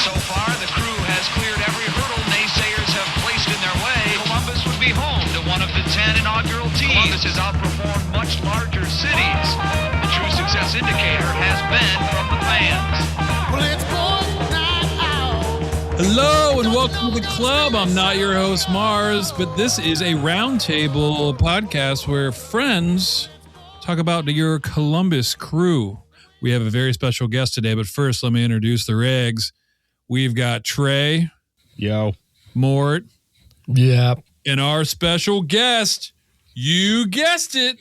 So far, the crew has cleared every hurdle naysayers have placed in their way. Columbus would be home to one of the 10 inaugural teams. Columbus has outperformed much larger cities. The true success indicator has been from the fans. Well, it's boys' night out. Hello and welcome to the club. I'm not your host, Mars, but this is a roundtable podcast where friends talk about your Columbus crew. We have a very special guest today, but first let me introduce the regs. We've got Trey. Yo. Mort. Yeah. And our special guest, you guessed it,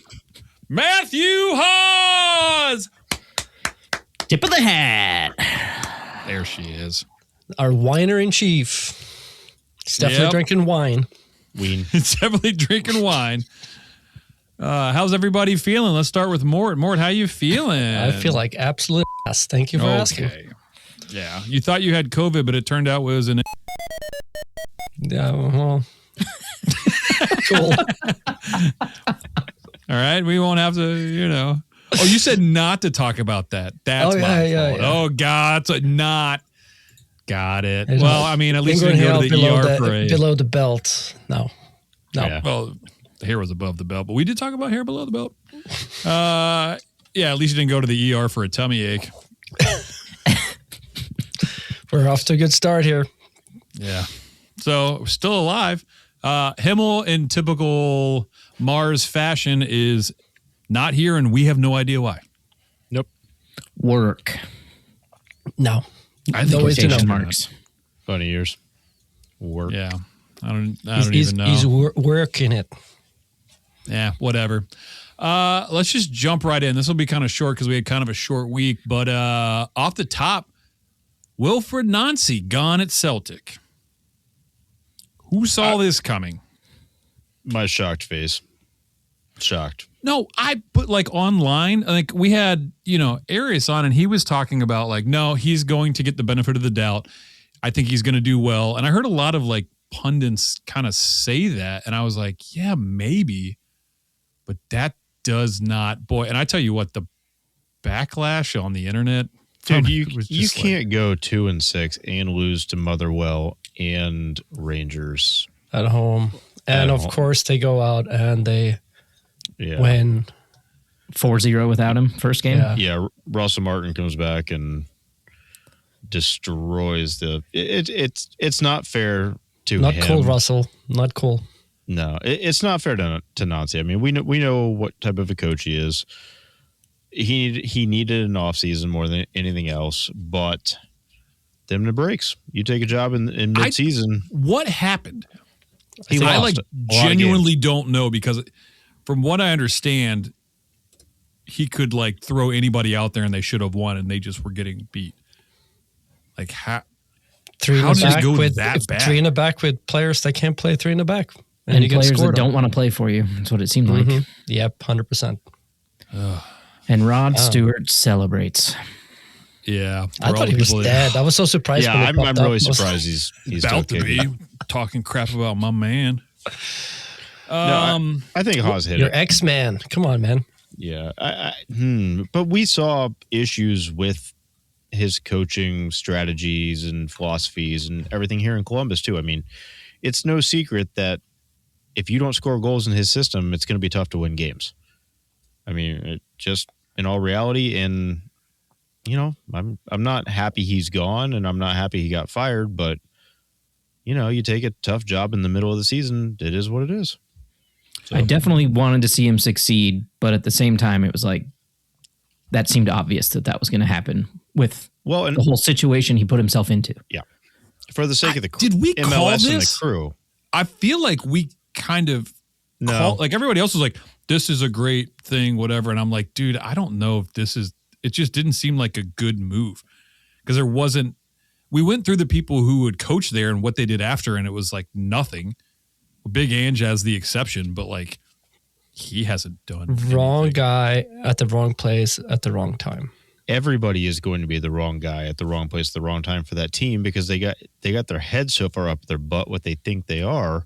Matthew Hawes. Tip of the hat. There she is. Our whiner in chief. He's definitely drinking wine. It's definitely drinking wine. How's everybody feeling? Let's start with Mort. Mort, how you feeling? I feel like absolute ass. Thank you for asking. Yeah. You thought you had COVID, but it turned out it was an... Yeah, well. Cool. All right. We won't have to, Oh, you said not to talk about that. That's my fault. Yeah. Oh, God. So not... Got it. Well, I mean, at least you didn't go to the ER for a... Below the belt. No. Yeah. Well, the hair was above the belt, but we did talk about hair below the belt. Yeah, at least you didn't go to the ER for a tummy ache. We're off to a good start here. Yeah. So, we're still alive. Himmel, in typical Mars fashion, is not here, and we have no idea why. Nope. Work. No. I think no ways to know. Marks. Funny years. Work. Yeah. I don't even know. He's working it. Yeah, whatever. Let's just jump right in. This will be kind of short because we had kind of a short week. But off the top, Wilfried Nancy gone at Celtic. Who saw this coming? My shocked face. Shocked. No, I put online, like we had, Arias on and he was talking about no, he's going to get the benefit of the doubt. I think he's going to do well. And I heard a lot of pundits kind of say that. And I was like, yeah, maybe. But that does not, and I tell you what, the backlash on the internet. Dude, you can't go 2-6 and lose to Motherwell and Rangers. At home. And of course they go out and they win 4-0 without him first game. Yeah, Russell Martin comes back and destroys the. It's not fair to not him. Cool, Russell. Not cool. No, it's not fair to Nancy. I mean, we know what type of a coach he is. He needed an off season more than anything else, but them the breaks. You take a job in mid season. What happened? He lost genuinely don't know because from what I understand, he could throw anybody out there and they should have won and they just were getting beat. How did it go that bad? 3 in the back with players that can't play 3 in the back. And players that don't want to play for you. That's what it seemed like. Yep, 100%. And Rod Stewart celebrates. Yeah. I thought he was dead. I was so surprised. Yeah, I'm really surprised he's about to be talking crap about my man. I think Haas hit your it. Your X-Man. Come on, man. Yeah. But we saw issues with his coaching strategies and philosophies and everything here in Columbus, too. I mean, it's no secret that if you don't score goals in his system, it's going to be tough to win games. I mean, just in all reality, and I'm not happy he's gone, and I'm not happy he got fired. But you take a tough job in the middle of the season. It is what it is. So. I definitely wanted to see him succeed, but at the same time, it was that seemed obvious that was going to happen with the whole situation he put himself into. Yeah, for the sake of the did we MLS call this? And the crew? I feel like we kind of everybody else was like, this is a great thing, whatever. And I'm like, dude, I don't know if this is, it just didn't seem like a good move because we went through the people who would coach there and what they did after. And it was nothing. Big Ange as the exception, but he hasn't done wrong anything. Guy at the wrong place at the wrong time. Everybody is going to be the wrong guy at the wrong place at the wrong time for that team because they got their head so far up their butt what they think they are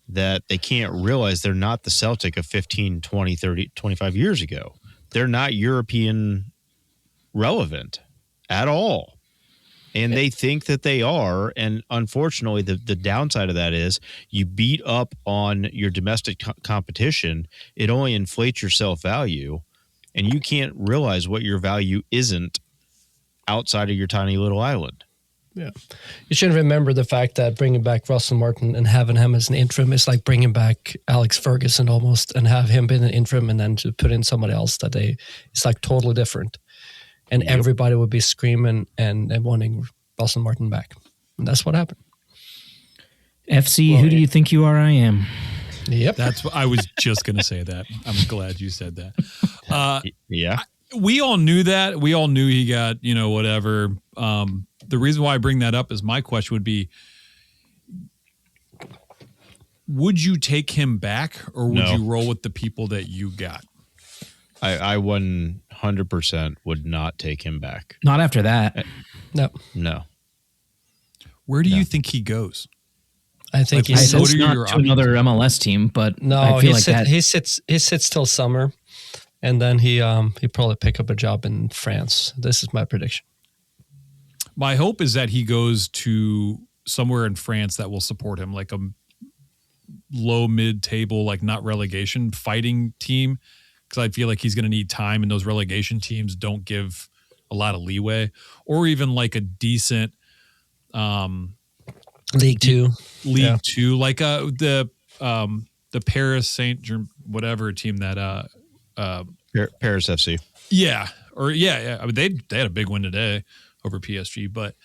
that they can't realize they're not the Celtic of 15, 20, 30, 25 years ago. They're not European relevant at all. And they think that they are. And unfortunately, the downside of that is you beat up on your domestic competition. It only inflates your self-value. And you can't realize what your value isn't outside of your tiny little island. Yeah. You should remember the fact that bringing back Russell Martin and having him as an interim is like bringing back Alex Ferguson almost, and have him be an interim and then to put in somebody else it's like totally different. And everybody would be screaming and wanting Russell Martin back. And that's what happened. FC, who do you think you are? I am. Yep. That's what I was just going to say that. I'm glad you said that. Yeah. We all knew that. We all knew he got, whatever. The reason why I bring that up is my question would be, would you take him back or would you roll with the people that you got? I 100% would not take him back. Not after that. No. Where do you think he goes? I think he sits not to another MLS team, but no, I feel like that. He sits till summer, and then he probably pick up a job in France. This is my prediction. My hope is that he goes to somewhere in France that will support him, like a low mid-table, like not relegation fighting team, because I feel like he's going to need time, and those relegation teams don't give a lot of leeway, or even like a decent League Two, like the Paris Saint-Germain whatever team that Paris FC. Yeah. I mean, they had a big win today over PSG, but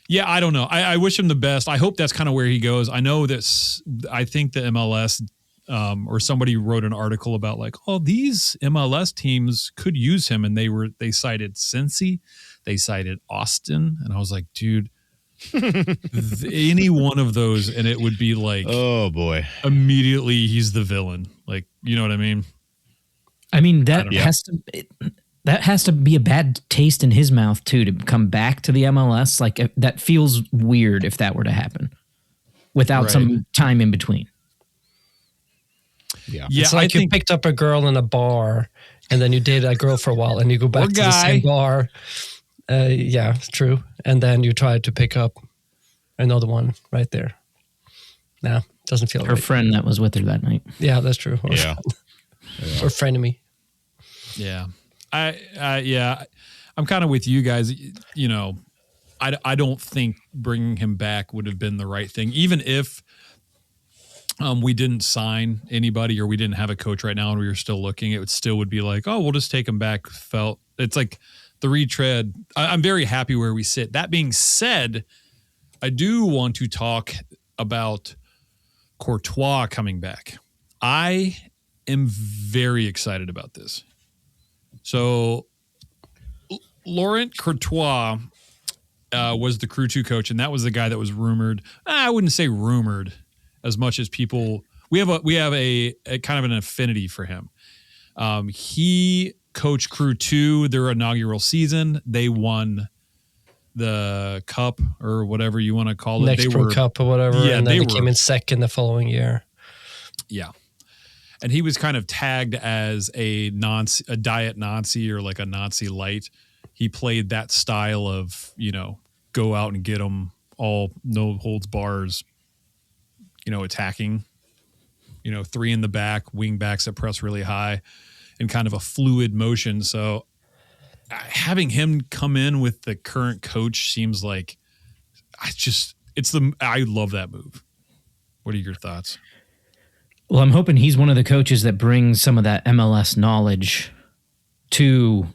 yeah, I don't know. I wish him the best. I hope that's kind of where he goes. I know this. I think the MLS or somebody wrote an article about like, oh, these MLS teams could use him, and they cited Cincy, they cited Austin, and I was like, dude, any one of those, and it would be like, oh boy, immediately he's the villain. Like, you know what I mean? I mean that has to be a bad taste in his mouth too, to come back to the MLS. Like that feels weird if that were to happen without some time in between. Yeah, it's like you picked up a girl in a bar and then you dated that girl for a while and you go back to the same bar. Yeah, true. And then you try to pick up another one right there. No, doesn't feel her friend that was with her that night. Yeah, that's true. Or or frenemy. Yeah. I'm kind of with you guys. I don't think bringing him back would have been the right thing, even if we didn't sign anybody or we didn't have a coach right now and we were still looking. It would be like, oh, we'll just take him back. It's like the retread. I'm very happy where we sit. That being said, I do want to talk about Courtois coming back. I am very excited about this. So Laurent Courtois was the Crew 2 coach, and that was the guy that was rumored. I wouldn't say rumored as much as people. We have a kind of an affinity for him. He coached Crew 2 their inaugural season. They won the cup or whatever you want to call it. Next Pro Cup or whatever, and then they came in second the following year. Yeah. And he was kind of tagged as a diet Nazi or like a Nazi light. He played that style of, go out and get them all, no holds bars, attacking, 3 in the back, wing backs that press really high and kind of a fluid motion. So having him come in with the current coach seems like I love that move. What are your thoughts? Well, I'm hoping he's one of the coaches that brings some of that MLS knowledge to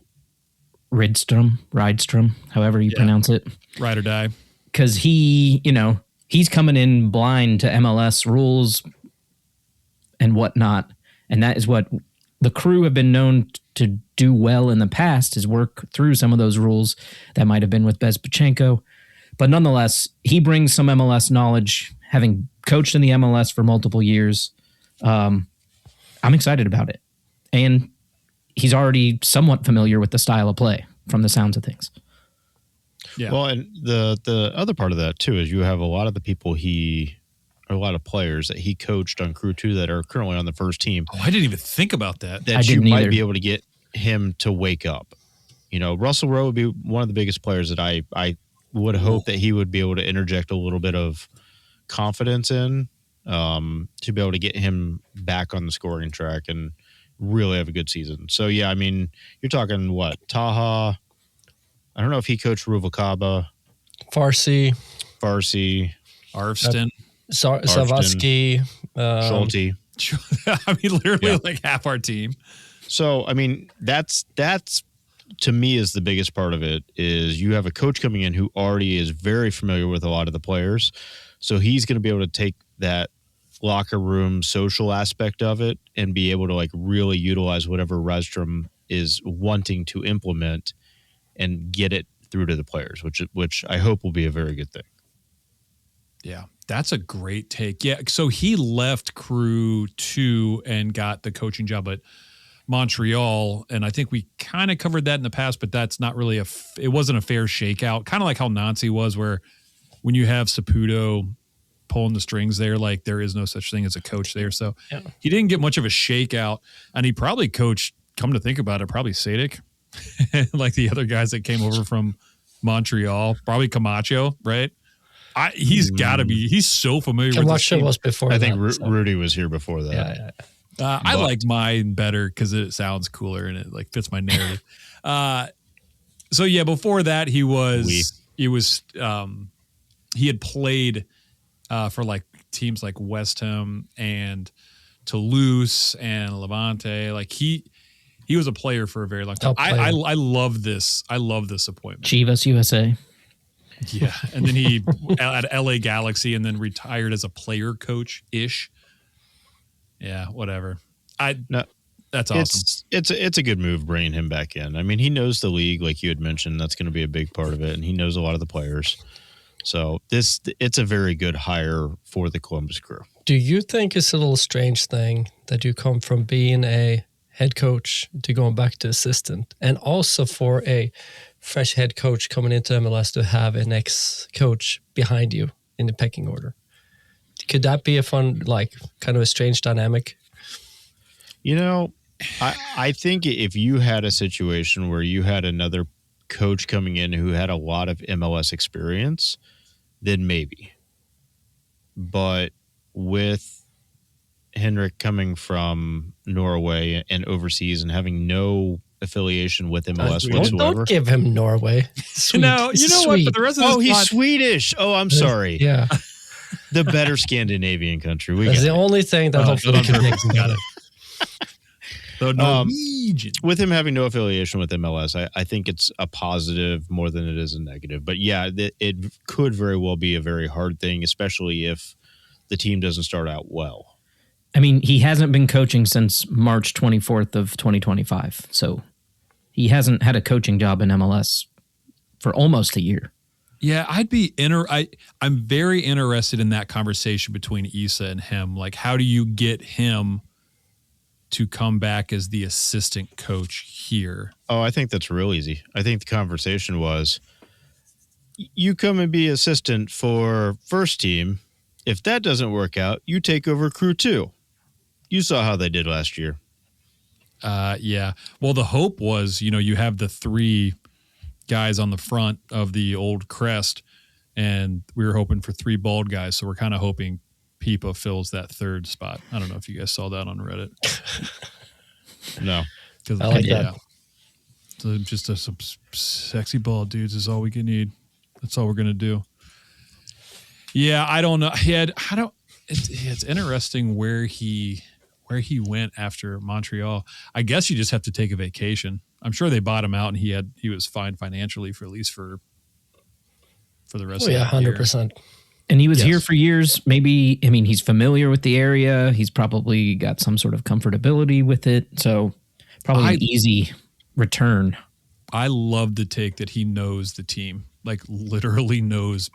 Rydstrom, however you pronounce it. Ride or die. Because he's coming in blind to MLS rules and whatnot. And that is what the Crew have been known to do well in the past, is work through some of those rules. That might have been with Bezpachenko. But nonetheless, he brings some MLS knowledge, having coached in the MLS for multiple years. I'm excited about it. And he's already somewhat familiar with the style of play from the sounds of things. Yeah. Well, and the other part of that too is you have a lot of the people a lot of players that he coached on Crew 2 that are currently on the first team. Oh, I didn't even think about that. That you might be able to get him to wake up. Russell Rowe would be one of the biggest players that I would hope that he would be able to interject a little bit of confidence in to be able to get him back on the scoring track and really have a good season. So, yeah, I mean, you're talking what? Taha. I don't know if he coached Ruvalcaba. Farsi. Arvston. Savasky. Schulte. I mean, literally like half our team. So, I mean, that's to me is the biggest part of it is you have a coach coming in who already is very familiar with a lot of the players. So he's going to be able to take that locker room social aspect of it and be able to like really utilize whatever Rydstrom is wanting to implement and get it through to the players, which I hope will be a very good thing. Yeah, that's a great take. Yeah, so he left Crew 2 and got the coaching job at Montreal, and I think we kind of covered that in the past, but that's not really it wasn't a fair shakeout. Kind of like how Nancy was, where when you have Saputo pulling the strings there, like there is no such thing as a coach there. So he didn't get much of a shakeout, and he probably coached, come to think about it, probably Sadik, like the other guys that came over from Montreal, probably Camacho, right? He's got to be. He's so familiar with this team. Was before. I think Rudy was here before that. Yeah. I like mine better because it sounds cooler and it like fits my narrative. So yeah, before that he had played for like teams like West Ham and Toulouse and Levante. Like he was a player for a very long time. I love this. I love this appointment. Chivas USA. Yeah, and then he at LA Galaxy and then retired as a player coach ish. Yeah, whatever. That's awesome. It's a good move bringing him back in. I mean, he knows the league, like you had mentioned. That's going to be a big part of it, and he knows a lot of the players. So it's a very good hire for the Columbus Crew. Do you think it's a little strange thing that you come from being a head coach to going back to assistant, and also for a fresh head coach coming into MLS to have an ex-coach behind you in the pecking order? Could that be a fun, like, kind of a strange dynamic? You know, I think if you had a situation where you had another coach coming in who had a lot of MLS experience, then maybe. But with Henrik coming from Norway and overseas and having no affiliation with MLS whatsoever. Don't give him Norway. Sweet. No, you know what? For the rest of this he's Swedish. Oh, I'm sorry. Yeah. The better Scandinavian country. That's the only thing that hopefully got it. The Norwegian. With him having no affiliation with MLS, I think it's a positive more than it is a negative. But yeah, it could very well be a very hard thing, especially if the team doesn't start out well. I mean, he hasn't been coaching since March 24th of 2025. So he hasn't had a coaching job in MLS for almost a year. Yeah, I'm very interested in that conversation between Issa and him. Like, how do you get him to come back as the assistant coach here? Oh, I think that's real easy. I think the conversation was, you come and be assistant for first team. If that doesn't work out, you take over Crew 2. You saw how they did last year. Yeah. Well, the hope was, you have the 3 guys on the front of the old crest, and we were hoping for 3 bald guys. So we're kind of hoping Pipa fills that 3rd spot. I don't know if you guys saw that on Reddit. No. I like that. So just some sexy bald dudes is all we can need. That's all we're going to do. Yeah, I don't know. It's interesting where he went after Montreal. I guess you just have to take a vacation. I'm sure they bought him out, and he was fine financially for at least for the rest of the year. 100%. And he was here for years. Maybe, I mean, he's familiar with the area. He's probably got some sort of comfortability with it. So probably an easy return. I love the take that he knows the team, like literally knows.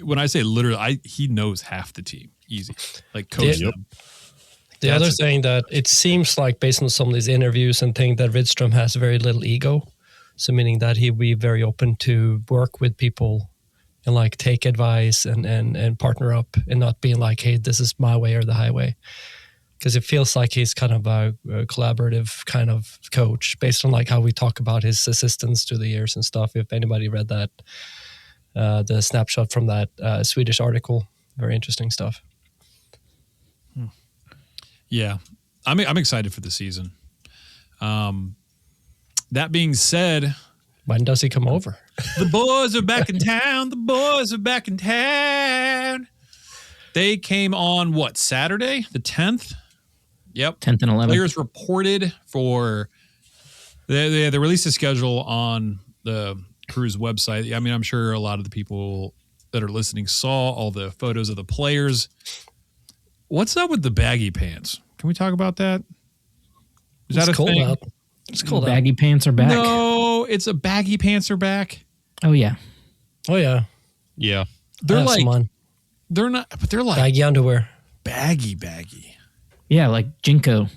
When I say literally, he knows half the team. Easy. Like coach them. The other thing that it seems like based on some of these interviews and things that Rydstrom has very little ego. So meaning that he'll be very open to work with people and like take advice and partner up and not being like, hey, this is my way or the highway. Because it feels like he's kind of a collaborative kind of coach based on like how we talk about his assistants through the years and stuff. If anybody read that the snapshot from that Swedish article. Very interesting stuff. Yeah, I'm excited for the season. That being said, when does he come over? The boys are back in town. The boys are back in town. They came on what, Saturday, the 10th? Yep. 10th and 11th. Players reported for they released a schedule on the Crew's website. I mean, I'm sure a lot of the people that are listening saw all the photos of the players. What's up with the baggy pants? Can we talk about that? Is that a cold thing? out. It's cold Baggy out. pants are back. No, it's a baggy pants are back. Oh, yeah. Oh, yeah. Yeah. They're I have like, some on. they're not, but they're like Baggy underwear. baggy. Yeah, like Jinko.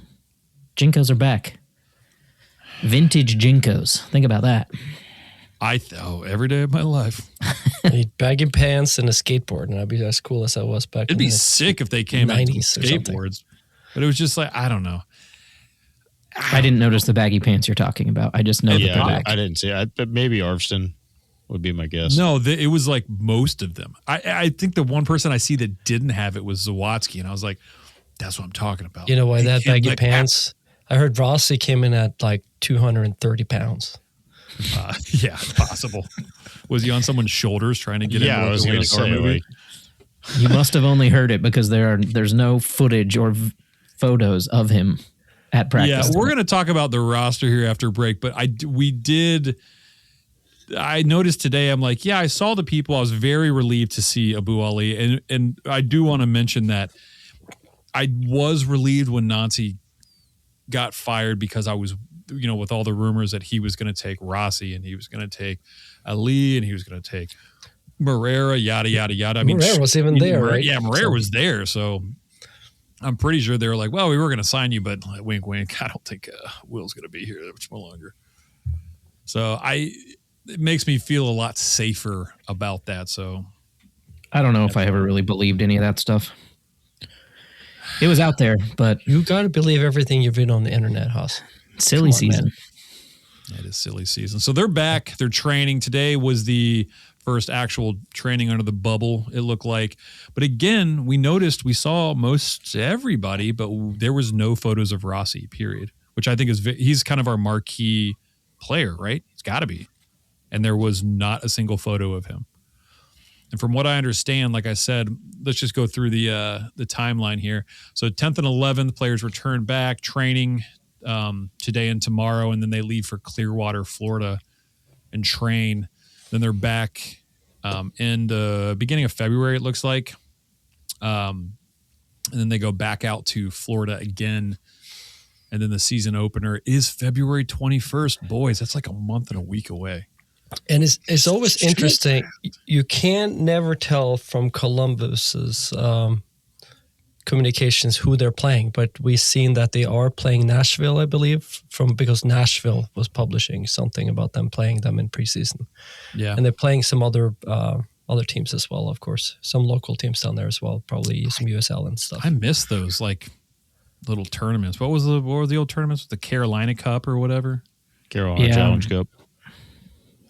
Jinkos are back. Vintage Jinkos. Think about that. Every day of my life. I need baggy pants and a skateboard, and I'd be as cool as I was back It'd in be the sick if they came out with 90s or something. skateboards. But it was just like, I don't know. I didn't notice the baggy pants you're talking about. I just know that they're Yeah, back. I didn't see it. But maybe Arvston would be my guess. No, it was like most of them. I think the one person I see that didn't have it was Zawadzki, and I was like, that's what I'm talking about. You know why He that came baggy like pants? I heard Rossi came in at like 230 pounds. Yeah, possible. Was he on someone's shoulders trying to get Yeah, into I was a going to rated R say, movie? like, You must have only heard it because there's no footage or photos of him at practice. Yeah, we're going to talk about the roster here after break, but I noticed today, I'm like, yeah, I saw the people. I was very relieved to see Abu Ali. And I do want to mention that I was relieved when Nancy got fired because I was, with all the rumors that he was going to take Rossi and he was going to take Ali and he was going to take Moreira, yada, yada, yada. I mean, Moreira was even there, right? Yeah, Moreira was there. So I'm pretty sure they were like, well, we were going to sign you, but wink, wink. I don't think Will's going to be here much longer. So it makes me feel a lot safer about that. So I don't know if I ever really believed any of that stuff. It was out there, but You got to believe everything you read on the internet, Haas. silly season. it is silly season. So they're back. They're training. Today was the first actual training under the bubble, it looked like. But again, we saw most everybody, but there was no photos of Rossi, period, which I think he's kind of our marquee player, right? He's got to be. And there was not a single photo of him. And from what I understand, like I said, let's just go through the timeline here. So 10th and 11th, players return back, training today and tomorrow, and then they leave for Clearwater, Florida, and train. Then they're back in the beginning of February, it looks like. And then they go back out to Florida again. And then the season opener is February 21st. Boys, that's like a month and a week away. And it's always interesting. You can never tell from Columbus's communications who they're playing, but we've seen that they are playing Nashville, I believe, because Nashville was publishing something about them playing them in preseason. Yeah. And they're playing some other teams as well, of course. Some local teams down there as well, probably some USL and stuff. I miss those like little tournaments. What were the old tournaments? The Carolina Cup or whatever? Carolina Challenge Cup.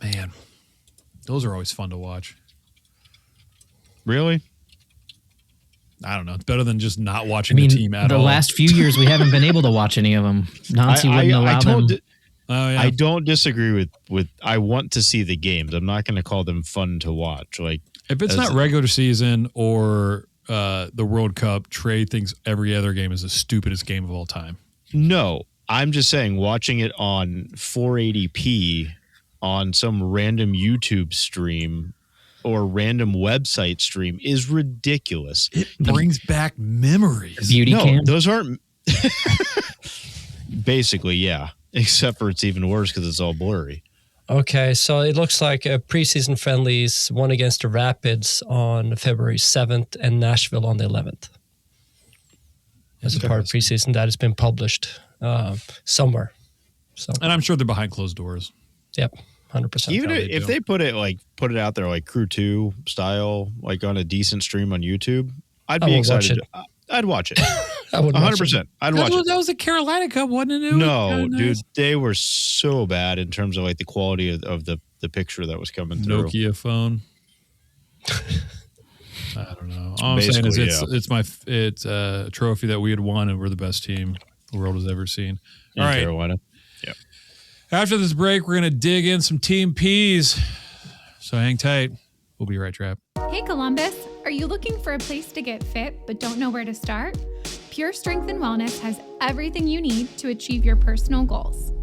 Man, those are always fun to watch. Really? I don't know. It's better than just not watching the team at all. The last few years, we haven't been able to watch any of them. Nancy wouldn't allow them. Oh, yeah. I don't disagree with. I want to see the games. I'm not going to call them fun to watch. Like if it's not regular season or the World Cup, Trey thinks every other game is the stupidest game of all time. No, I'm just saying watching it on 480p on some random YouTube stream or random website stream is ridiculous. It brings back memories. Beauty cam. Those aren't. Basically, yeah. Except for it's even worse because it's all blurry. Okay, so it looks like a preseason friendlies, one against the Rapids on February 7th and Nashville on the 11th. As a part of preseason, that has been published somewhere. So, And I'm sure they're behind closed doors. yep, 100%. Even if they put it out there like Crew 2 style, like on a decent stream on YouTube, I'd be excited. I'd watch it. I would 100%. I'd watch it. That was the Carolina Cup, wasn't it? No, dude, they were so bad in terms of like the quality of the picture that was coming through. Nokia phone. I don't know. All I'm saying is it's a trophy that we had won, and we're the best team the world has ever seen. All right, Carolina. Yeah. After this break, we're gonna dig in some Team P's. So hang tight. We'll be right, Trap. Hey Columbus, are you looking for a place to get fit but don't know where to start? Pure Strength and Wellness has everything you need to achieve your personal goals.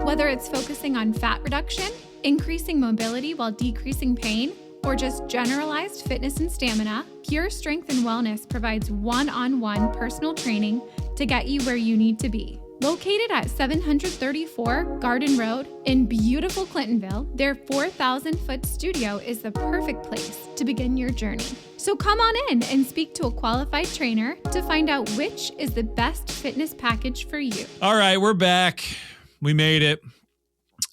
Whether it's focusing on fat reduction, increasing mobility while decreasing pain, or just generalized fitness and stamina, Pure Strength and Wellness provides one-on-one personal training to get you where you need to be. Located at 734 Garden Road in beautiful Clintonville, their 4,000-foot studio is the perfect place to begin your journey. So come on in and speak to a qualified trainer to find out which is the best fitness package for you. All right, we're back. We made it.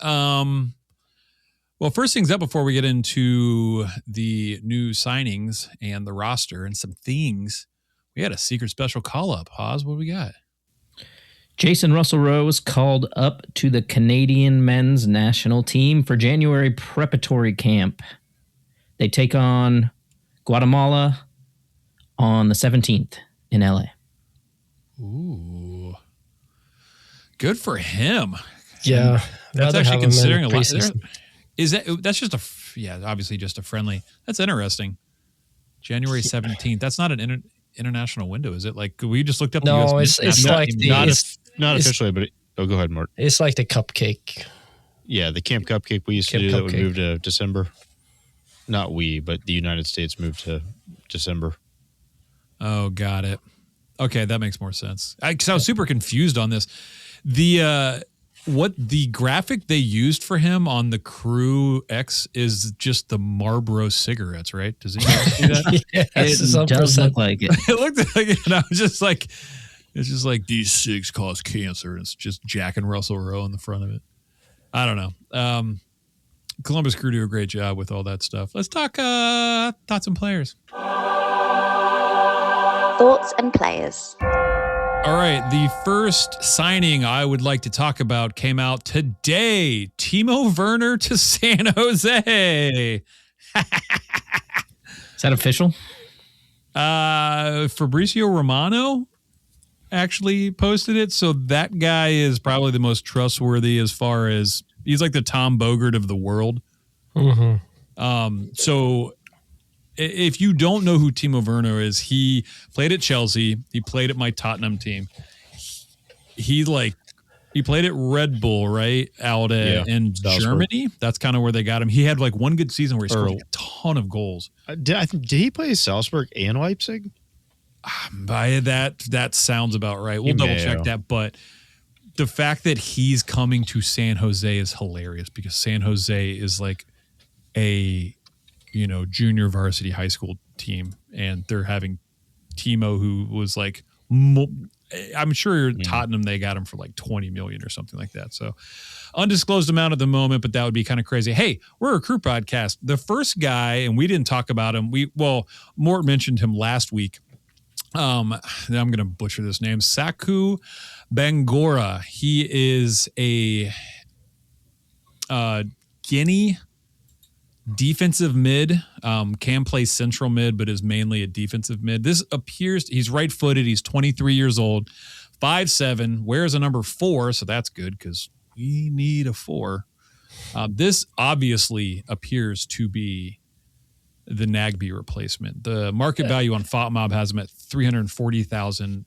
Well, first things up before we get into the new signings and the roster and some things, we had a secret special call-up. Haas, what do we got? Jason Russell-Rowe was called up to the Canadian men's national team for January preparatory camp. They take on Guatemala on the 17th in LA. Ooh. Good for him. Yeah. That's actually considering a lot. That's just obviously just a friendly. That's interesting. January 17th. That's not an international window, is it? Like we just looked up the US it's like not officially, but go ahead, Mort. It's like the cupcake. Yeah, the Camp Cupcake we used to do that would move to December. Not we, but the United States moved to December. Oh, got it. Okay, that makes more sense. Because I was super confused on this. The graphic they used for him on the Crew X is just the Marlboro cigarettes, right? Does anyone see that? Yes, it does look like it. It looked like it, and I was just like, it's just like these cigs cause cancer, and it's just Jack and Russell Rowe in the front of it. I don't know. Columbus Crew do a great job with all that stuff. Let's talk thoughts and players. Thoughts and players. All right, the first signing I would like to talk about came out today. Timo Werner to San Jose. Is that official? Fabrizio Romano actually posted it, so that guy is probably the most trustworthy as far as he's like the Tom Bogert of the world. Mm-hmm. So if you don't know who Timo Werner is, he played at Chelsea. He played at my Tottenham team. He played at Red Bull, right? Out in Germany. That's kind of where they got him. He had like one good season where he scored a ton of goals. Did he play Salzburg and Leipzig? By that sounds about right. We'll double check that. But the fact that he's coming to San Jose is hilarious because San Jose is like a junior varsity high school team, and they're having Timo, who was like, I'm sure Tottenham, they got him for like 20 million or something like that. So undisclosed amount at the moment, but that would be kind of crazy. Hey, we're a Crew podcast. The first guy, and we didn't talk about him. Mort mentioned him last week. I'm going to butcher this name. Saku Bangora. He is a Guinea defensive mid, can play central mid, but is mainly a defensive mid. This appears he's right-footed. He's 23 years old, 5'7", wears a number 4, so that's good because we need a 4. This obviously appears to be the Nagby replacement. The market value on FotMob has him at $340,000,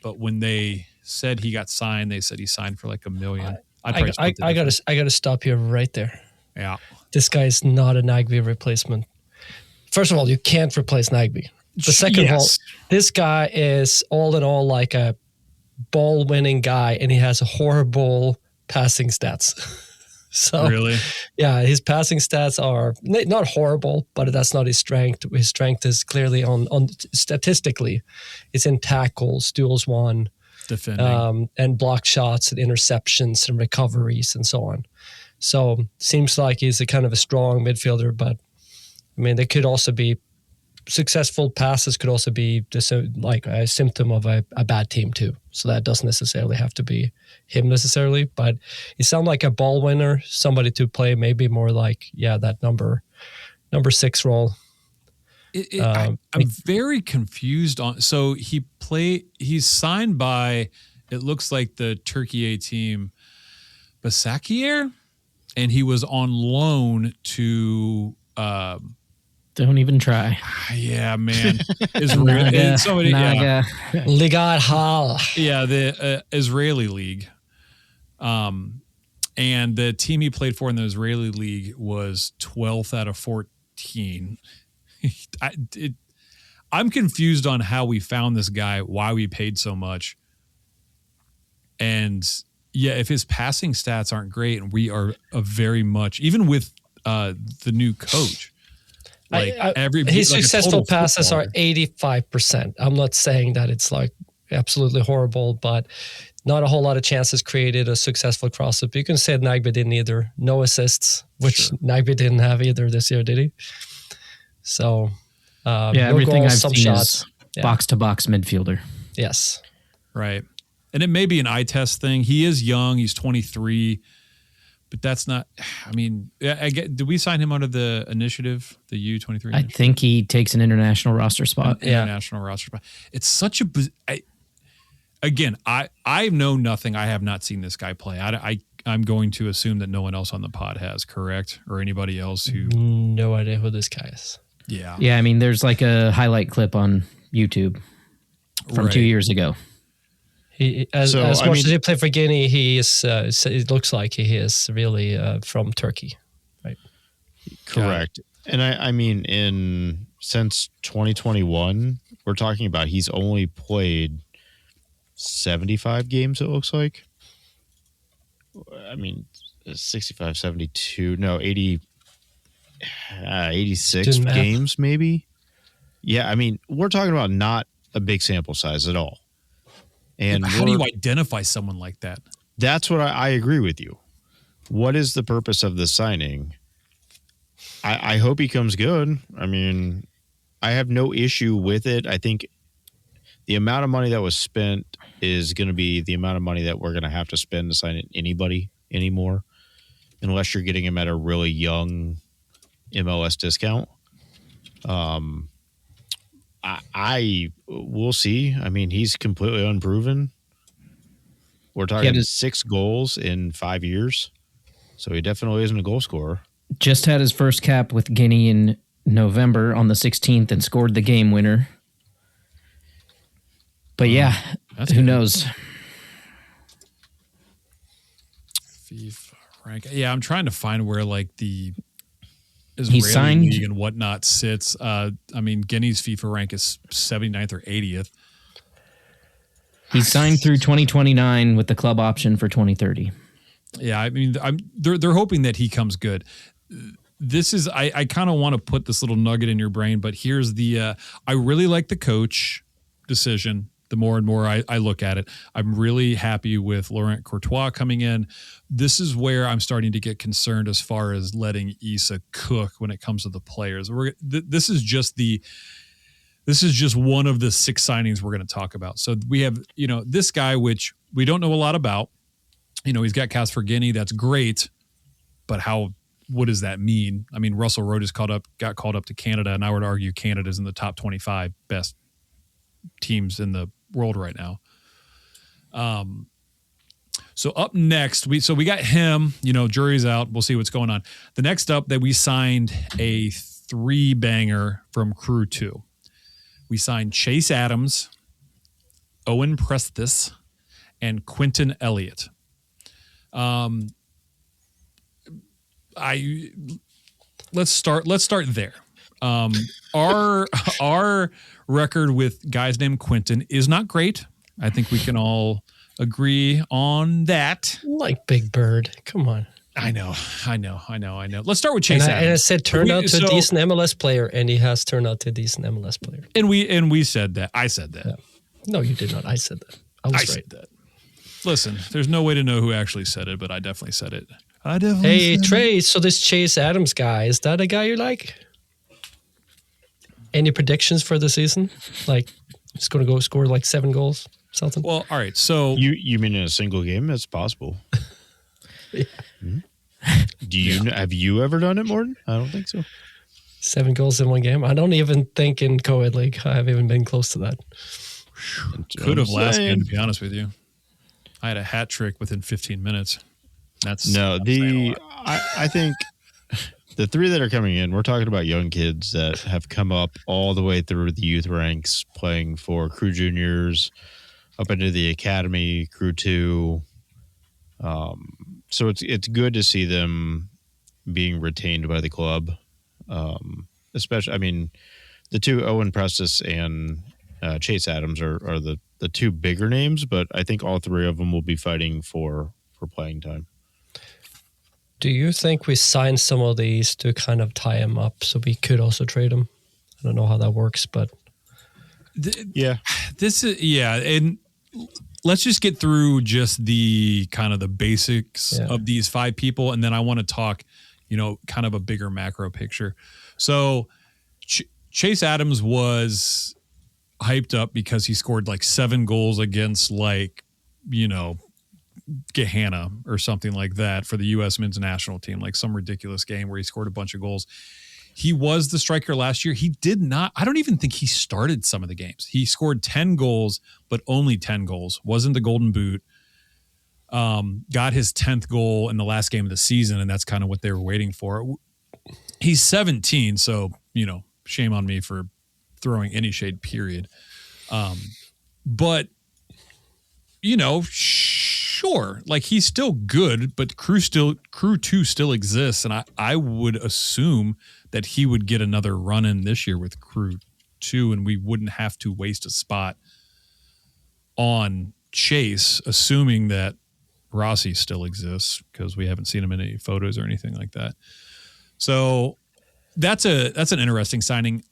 but when they said he got signed, they said he signed for like $1 million. I gotta stop you right there. Yeah. This guy is not a Nagby replacement. First of all, you can't replace Nagby. But second of all, this guy is all in all like a ball-winning guy, and he has horrible passing stats. So, really? Yeah, his passing stats are not horrible, but that's not his strength. His strength is clearly on statistically, it's in tackles, duels won, defending, and block shots and interceptions and recoveries and so on. So seems like he's a kind of a strong midfielder, but I mean, they could also be successful passes could also be just like a symptom of a bad team too. So that doesn't necessarily have to be him necessarily, but he sounds like a ball winner, somebody to play maybe more like, that number number 6 role. I'm very confused on. So he's signed by, it looks like the Turkey A team, Başakşehir, and he was on loan to. Don't even try. Yeah, man. Naga. Liga Hal. Yeah, the Israeli league. And the team he played for in the Israeli league was 12th out of 14. I'm confused on how we found this guy, why we paid so much. And yeah, if his passing stats aren't great, and we are very much, even with the new coach, his successful passes are 85%. I'm not saying that it's like absolutely horrible, but not a whole lot of chances created, a successful cross-up. You can say Nagbe didn't either. No assists, which Nagbe didn't have either this year, did he? So, no goals, everything I've some seen shots. is box-to-box midfielder. Yes. Right. And it may be an eye test thing. He is young. He's 23. But that's not, I mean, did we sign him under the initiative, the U23? I think he takes an international roster spot. International roster spot. It's such a, I know nothing. I have not seen this guy play. I'm going to assume that no one else on the pod has, correct? Or anybody else who. No idea who this guy is. Yeah. Yeah, I mean, there's like a highlight clip on YouTube from 2 years ago. As much as he played for Guinea, he is. It looks like he is really from Turkey, right? Correct. And I mean, since 2021, we're talking about he's only played 75 games. It looks like. I mean, 65, 72, no, 80, 86 games maybe. Yeah, I mean, we're talking about not a big sample size at all. And how do you identify someone like that? That's what I agree with you. What is the purpose of the signing? I hope he comes good. I mean, I have no issue with it. I think the amount of money that was spent is going to be the amount of money that we're going to have to spend to sign anybody anymore, unless you're getting him at a really young MLS discount. I will see. I mean, he's completely unproven. We're talking 6 goals in 5 years, so he definitely isn't a goal scorer. Just had his first cap with Guinea in November on the 16th and scored the game winner. But yeah, who knows? FIFA rank. Yeah, I'm trying to find where like the Israeli league and whatnot sits. I mean, Guinea's FIFA rank is 79th or 80th. He signed through 2029 with the club option for 2030. Yeah, I mean, they're hoping that he comes good. This is I kind of want to put this little nugget in your brain, but here's the I really like the coach decision. The more and more I look at it, I'm really happy with Laurent Courtois coming in. This is where I'm starting to get concerned as far as letting Issa cook when it comes to the players. This is just one of the 6 signings we're going to talk about. So we have, this guy, which we don't know a lot about. He's got cast for Guinea. That's great. But what does that mean? I mean, Russell Rhodes got called up to Canada, and I would argue Canada's in the top 25 best teams in the world right now. So up next, we got him, jury's out. We'll see what's going on. The next up that we signed a 3-banger from Crew 2. We signed Chase Adams, Owen Prestis, and Quentin Elliott. Let's start there. Our record with guys named Quentin is not great. I think we can all agree on that. Like Big Bird. Come on. I know. Let's start with Chase Adams. And I said turned out to a decent MLS player, and he has turned out to a decent MLS player. And we said that. I said that. Yeah. No, you did not. I said that. I was right. Said that. Listen, there's no way to know who actually said it, but I definitely said it. Hey, Trey, so this Chase Adams guy, is that a guy you like? Any predictions for the season? Like, he's going to go score like 7 goals, something? Well, all right. So you mean in a single game? That's possible. Yeah. Have you ever done it, Morton? I don't think so. 7 goals in one game. I don't even think in co-ed league I have even been close to that. Could have last game, to be honest with you. I had a hat trick within 15 minutes. That's I think the 3 that are coming in, we're talking about young kids that have come up all the way through the youth ranks, playing for Crew Juniors, up into the academy, Crew 2. So it's good to see them being retained by the club. Especially, I mean, the 2, Owen Prestis and Chase Adams are the 2 bigger names, but I think all 3 of them will be fighting for playing time. Do you think we signed some of these to kind of tie them up so we could also trade them? I don't know how that works, but and let's just get through just the kind of the basics of these 5 people, and then I want to talk, kind of a bigger macro picture. So Chase Adams was hyped up because he scored like 7 goals against Gahanna or something like that for the U.S. men's national team, like some ridiculous game where he scored a bunch of goals. He was the striker last year. He did not, I don't even think he started some of the games. He scored 10 goals, but only 10 goals. Wasn't the golden boot. Got his 10th goal in the last game of the season, and that's kind of what they were waiting for. He's 17, so, shame on me for throwing any shade, period. But, sure, like he's still good, but Crew 2 still exists, and I would assume that he would get another run in this year with Crew 2, and we wouldn't have to waste a spot on Chase, assuming that Rossi still exists, because we haven't seen him in any photos or anything like that. So that's an interesting signing.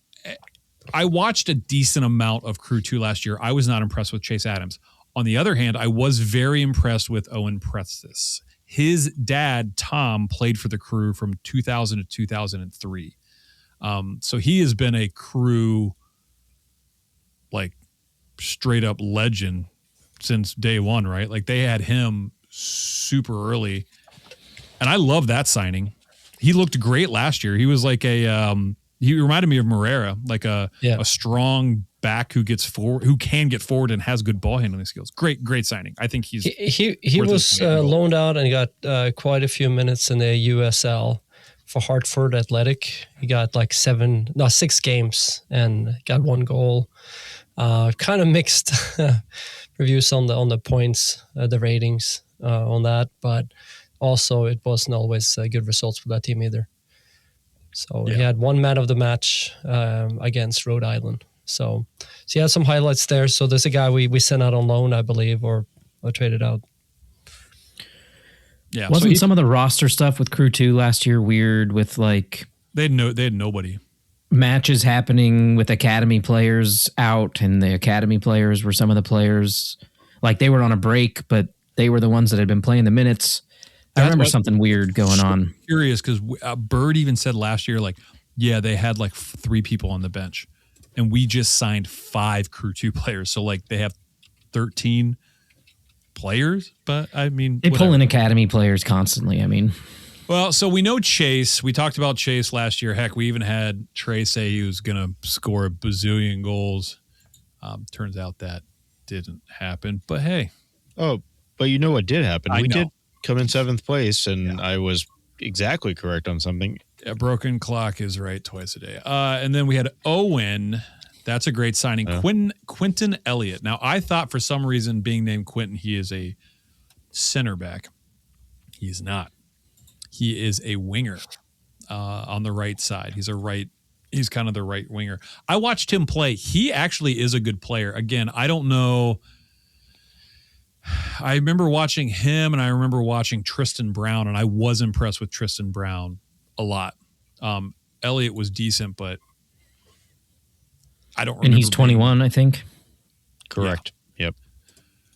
I watched a decent amount of Crew 2 last year. I was not impressed with Chase Adams. On the other hand, I was very impressed with Owen Prestis. His dad, Tom, played for the Crew from 2000 to 2003. So he has been a Crew, like, straight up legend since day one, right? Like, they had him super early. And I love that signing. He looked great last year. He was like he reminded me of Moreira, like a strong back who gets forward, who can get forward and has good ball handling skills. Great signing. I think he was loaned out and got quite a few minutes in the USL for Hartford Athletic. He got like 6 games and got 1 goal. Kind of mixed reviews on the points, the ratings on that, but also it wasn't always good results for that team either. So he had 1 man of the match against Rhode Island. So he had some highlights there. So there's a guy we sent out on loan, I believe, or traded out. Yeah, wasn't some of the roster stuff with Crew 2 last year weird with like they had nobody. Matches happening with academy players out, and the academy players were some of the players, like they were on a break, but they were the ones that had been playing the minutes. I remember something weird going on. Curious because Bird even said last year, like, yeah, they had like 3 people on the bench, and we just signed 5 Crew 2 players. So like they have 13 players, but I mean, they pull in academy players constantly. I mean, well, so we know Chase. We talked about Chase last year. Heck, we even had Trey say he was going to score a bazillion goals. Turns out that didn't happen. But hey. Oh, but you know what did happen? We did come in 7th place, and I was exactly correct on something. A broken clock is right twice a day. And then we had Owen. That's a great signing. Quentin Elliott. Now, I thought for some reason, being named Quentin, he is a center back. He's not. He is a winger on the right side. He's kind of the right winger. I watched him play. He actually is a good player. Again, I don't know. I remember watching him, and I remember watching Tristan Brown, and I was impressed with Tristan Brown a lot. Elliott was decent, but I don't remember. And he's 21, I think. Correct. Yeah. Yep.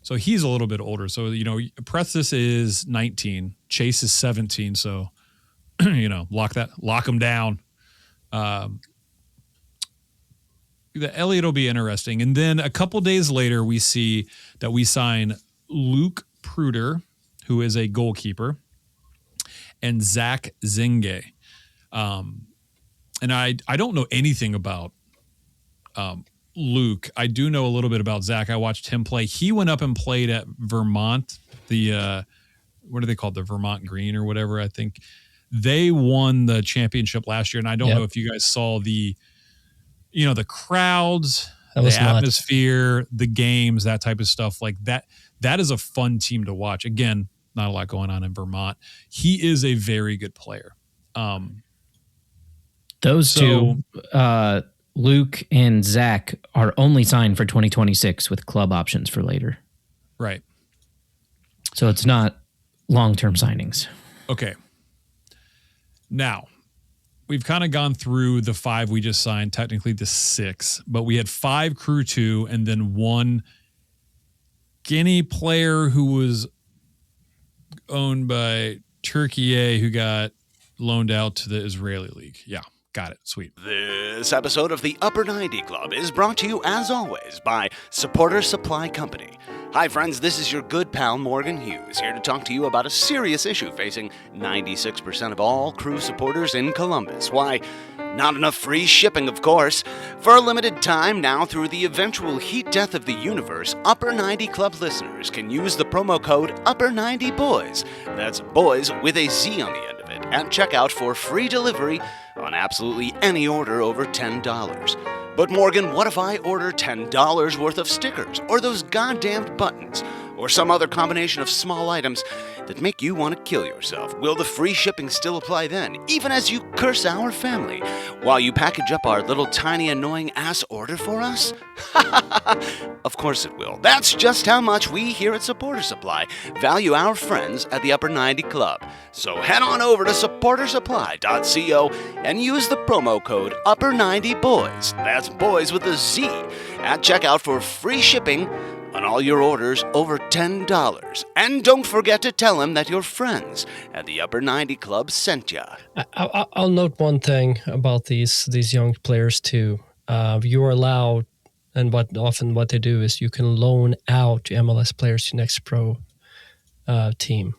So he's a little bit older. So, Prestis is 19. Chase is 17. So, lock him down. The Elliott will be interesting. And then a couple days later, we see that we sign Luke Pruder, who is a goalkeeper, and Zach Zenge. and I don't know anything about Luke. I do know a little bit about Zach. I watched him play. He went up and played at Vermont, the what are they called? The Vermont Green or whatever. I think they won the championship last year. And I don't know if you guys saw the crowds, the atmosphere, the games, that type of stuff like that. That is a fun team to watch. Again, not a lot going on in Vermont. He is a very good player. Those two, Luke and Zach, are only signed for 2026 with club options for later. Right. So it's not long-term signings. Okay. Now, we've kind of gone through the 5 we just signed, technically the 6, but we had 5 Crew 2 and then 1 Guinea player who was owned by Turkey who got loaned out to the Israeli League. Yeah, got it. Sweet. This episode of the Upper 90 Club is brought to you, as always, by Supporter Supply Company. Hi, friends, this is your good pal Morgan Hughes, here to talk to you about a serious issue facing 96% of all Crew supporters in Columbus. Why, not enough free shipping, of course. For a limited time now, through the eventual heat death of the universe, Upper 90 Club listeners can use the promo code Upper90Boys. That's boys with a Z on the end of it, at checkout for free delivery on absolutely any order over $10. But Morgan, what if I order $10 worth of stickers, or those goddamned buttons, or some other combination of small items that make you want to kill yourself? Will the free shipping still apply then, even as you curse our family, while you package up our little tiny annoying ass order for us? Of course it will. That's just how much we here at Supporter Supply value our friends at the Upper 90 Club. So head on over to supportersupply.co and use the promo code Upper90Boys. That's boys with a Z at checkout for free shipping on all your orders over $10. And don't forget to tell them that your friends at the Upper 90 Club sent ya. I'll note one thing about these young players too. You are allowed, and what they do is you can loan out to MLS players to next pro team.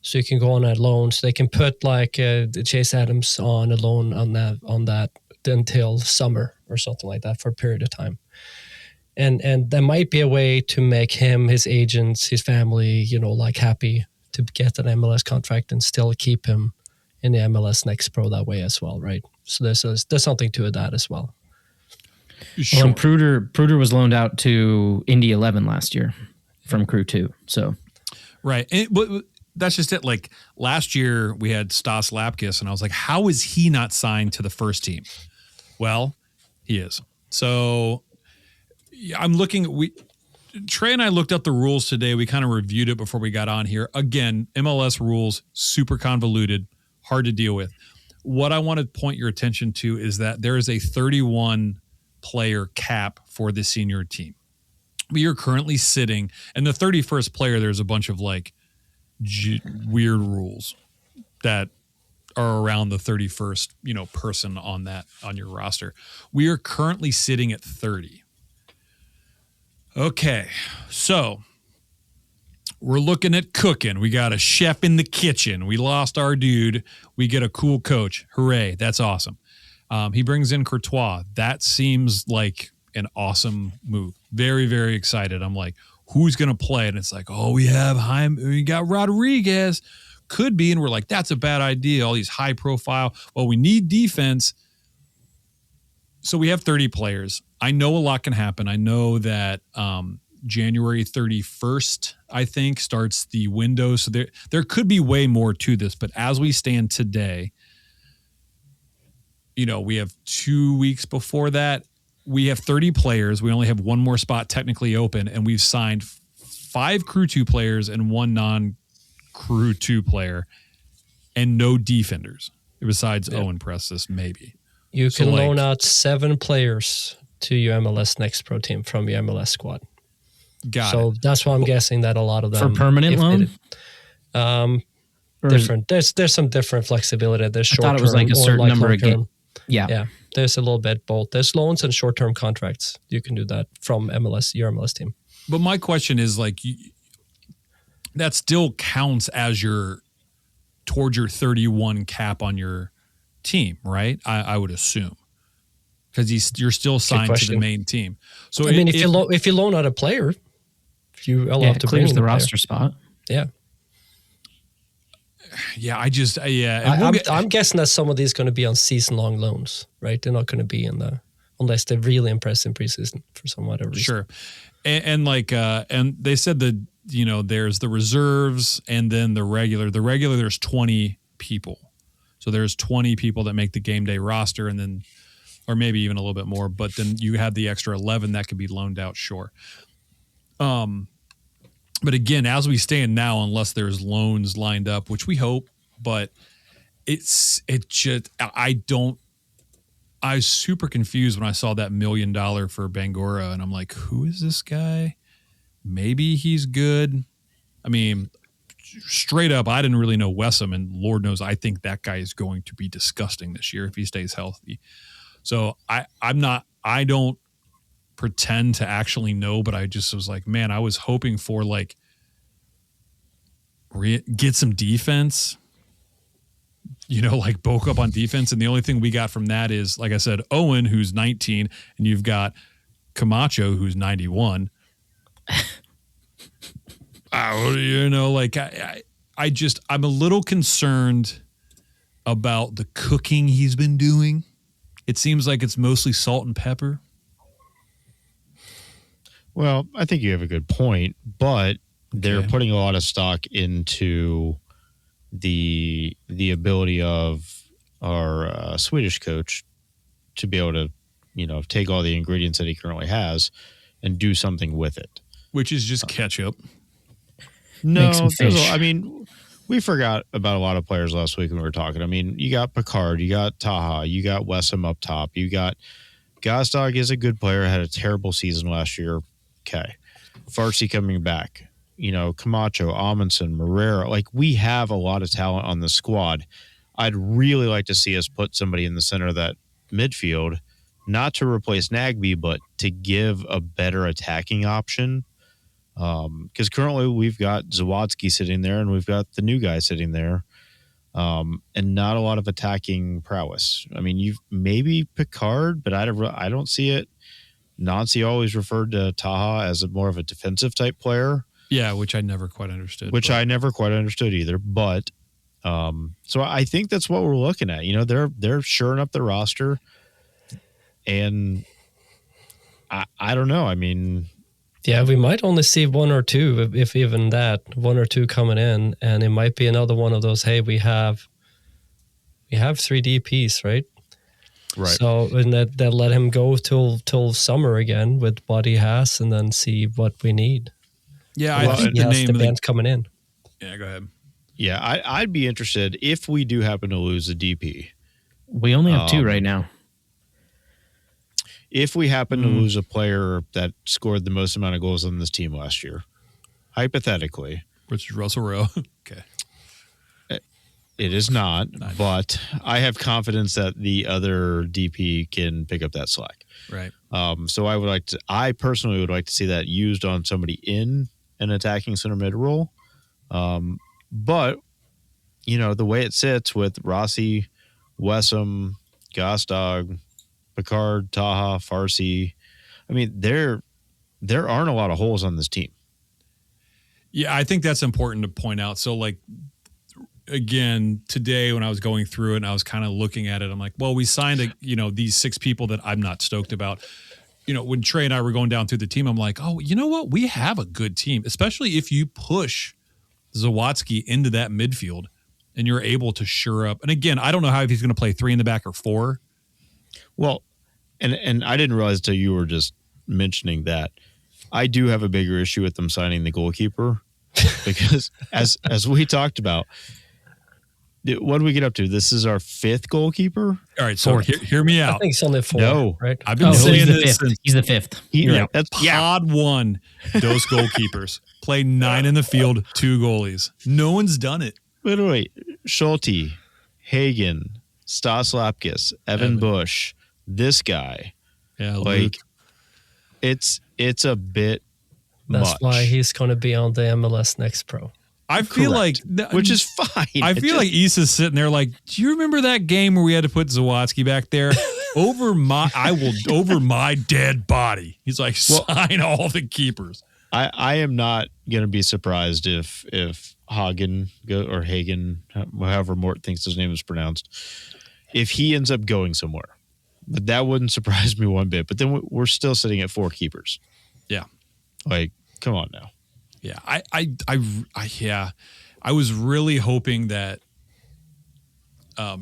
So you can go on a loan. So they can put like Chase Adams on a loan on that until summer or something like that for a period of time. And there might be a way to make him, his agents, his family, like happy to get an MLS contract and still keep him in the MLS Next Pro that way as well, right? So there's something to that as well. Sure. Well, and Pruder was loaned out to Indy 11 last year from Crew 2. So, right. But that's just it. Like last year we had Stas Lapkus, and I was like, how is he not signed to the first team? Well, he is. So I'm looking. Trey and I looked up the rules today. We kind of reviewed it before we got on here. Again, MLS rules, super convoluted, hard to deal with. What I want to point your attention to is that there is a 31 player cap for the senior team. We are currently sitting, and the 31st player, there's a bunch of like weird rules that are around the 31st, person on your roster. We are currently sitting at 30. Okay, so we're looking at cooking. We got a chef in the kitchen. We lost our dude. We get a cool coach. Hooray, that's awesome. He brings in Courtois. That seems like an awesome move. Very, very excited. I'm like, who's going to play? And it's like, we got Rodriguez. Could be. And we're like, that's a bad idea. All these high profile. Well, we need defense. So we have 30 players. I know a lot can happen. I know that January 31st, I think, starts the window. So there could be way more to this. But as we stand today, we have 2 weeks before that. We have 30 players. We only have one more spot technically open. And we've signed 5 Crew 2 players and 1 non-Crew 2 player and no defenders besides Owen Prestis, maybe. You can loan out 7 players to your MLS Next Pro team from your MLS squad. Got it. So that's why I'm guessing that a lot of them for permanent loan. Different. There's some different flexibility. There's short term. I thought it was like a certain number of games. Yeah. There's a little bit both. There's loans and short term contracts. You can do that from your MLS team. But my question is that still counts as towards your 31 cap on your team, right? I would assume. Because you're still signed to the main team. So I mean, if you loan out a player, you allowed to bring clears the player. roster spot. Yeah. Yeah, I'm guessing that some of these going to be on season-long loans, right? They're not going to be unless they really impress in preseason for some whatever reason. Sure. And they said that, there's the reserves and then the regular. The regular, there's 20 people. So there's 20 people that make the game day roster, and then, or maybe even a little bit more, but then you have the extra 11 that could be loaned out, sure. But again, as we stand now, unless there's loans lined up, which we hope, but I was super confused when I saw that $1 million for Bangura, and I'm like, who is this guy? Maybe he's good. I mean, straight up, I didn't really know Wessam, and Lord knows I think that guy is going to be disgusting this year if he stays healthy. So I don't pretend to actually know, but I just was like, man, I was hoping for like get some defense, like bulk up on defense. And the only thing we got from that is, like I said, Owen, who's 19, and you've got Camacho, who's 91. I'm a little concerned about the cooking he's been doing. It seems like it's mostly salt and pepper. Well, I think you have a good point, but they're putting a lot of stock into the ability of our Swedish coach to be able to, take all the ingredients that he currently has and do something with it. Which is just ketchup. No, we forgot about a lot of players last week when we were talking. I mean, you got Picard, you got Taha, you got Wessam up top, you got Gazdag is a good player, had a terrible season last year. Okay. Farsi coming back, Camacho, Amundsen, Moreira. Like, we have a lot of talent on the squad. I'd really like to see us put somebody in the center of that midfield, not to replace Nagby, but to give a better attacking option. Because currently we've got Zawadzki sitting there and we've got the new guy sitting there, and not a lot of attacking prowess. I mean, you've maybe Picard, but I don't see it. Nancy always referred to Taha as more of a defensive type player. Yeah, which I never quite understood. I never quite understood either. But so I think that's what we're looking at. They're shoring up the roster, and I don't know. I mean, yeah, we might only see one or two, if even that, one or two coming in, and it might be another one of those. Hey, we have 3 DPs, right? Right. So and that let him go till summer again with what he has, and then see what we need. Yeah, I think the name of the band coming in. Yeah, go ahead. Yeah, I'd be interested if we do happen to lose a DP. We only have 2 right now. If we happen to lose a player that scored the most amount of goals on this team last year, hypothetically, which is Russell Rowe. Okay. It is not, but I have confidence that the other DP can pick up that slack. Right. So I personally would like to see that used on somebody in an attacking center mid role. But, the way it sits with Rossi, Wessam, Gazdag, Picard, Taha, Farsi, I mean, there aren't a lot of holes on this team. Yeah, I think that's important to point out. So, like, again, today when I was going through it and I was kind of looking at it, I'm like, well, we signed these 6 people that I'm not stoked about. When Trey and I were going down through the team, I'm like, oh, you know what? We have a good team, especially if you push Zawadzki into that midfield and you're able to shore up. And again, I don't know if he's going to play 3 in the back or 4. Well, and I didn't realize until you were just mentioning that I do have a bigger issue with them signing the goalkeeper because as we talked about, what do we get up to? This is our 5th goalkeeper. All right, so hear me out. I think it's only 4. No, right? I've been saying this. He's the 5th. That's Pod 1. Those goalkeepers play 9 in the field, 2 goalies. No one's done it. Wait. Schulte, Hagen, Stas Lapkus, Evan Bush, this guy. Yeah, like it's a bit. That's much. why he's going to be on the MLS Next Pro. I feel Correct. like, which is fine. I feel like Issa's sitting there like, do you remember that game where we had to put Zawadzki back there? over my dead body. He's like, sign all the keepers. I am not going to be surprised if Hagen or Hagen, however Mort thinks his name is pronounced, if he ends up going somewhere. But that wouldn't surprise me one bit. But then we're still sitting at 4 keepers. Yeah. Like, come on now. Yeah. I was really hoping that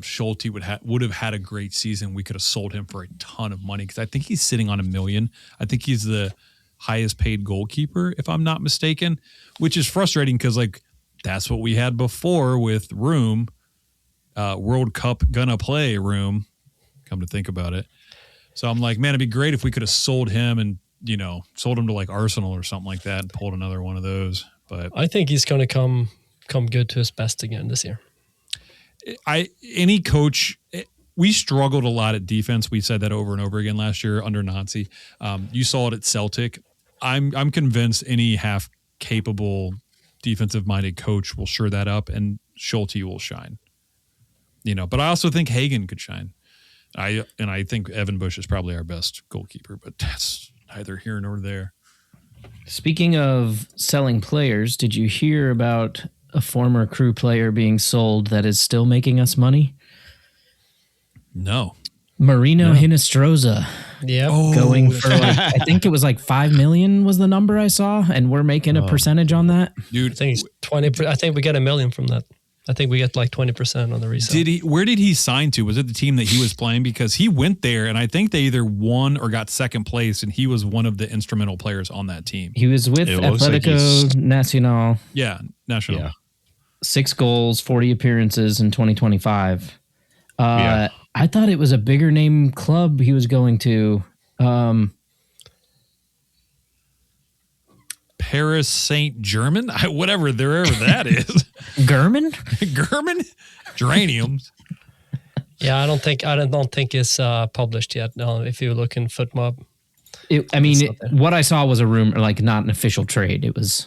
Schulte would have had a great season. We could have sold him for a ton of money because I think he's sitting on $1 million. I think he's the highest paid goalkeeper, if I'm not mistaken, which is frustrating because like that's what we had before with Room, World Cup gonna play Room. Come to think about it, so I'm like, man, it'd be great if we could have sold him and sold him to like Arsenal or something like that and pulled another one of those. But I think he's going to come good to his best again this year. Any coach, we struggled a lot at defense. We said that over and over again last year under Nancy. You saw it at Celtic. I'm convinced any half capable defensive minded coach will shore that up and Schulte will shine. But I also think Hagen could shine. I think Evan Bush is probably our best goalkeeper, but that's neither here nor there. Speaking of selling players, did you hear about a former Crew player being sold that is still making us money? No. Marino Hinestroza. Yeah. Going for I think it was like 5 million was the number I saw, and we're making a percentage on that. Dude, I think it's 20. I think we get $1 million from that. I think we get like 20% on the resale. Where did he sign to? Was it the team that he was playing? Because he went there and I think they either won or got second place, and he was one of the instrumental players on that team. He was with Atletico Nacional. Yeah, Nacional. Yeah. 6 goals, 40 appearances in 2025. I thought it was a bigger name club he was going to. Paris Saint-Germain? Whatever that is. German? German? Geraniums. Yeah, I don't think it's published yet. No, if you look in FootMob. What I saw was a rumor, like not an official trade. It was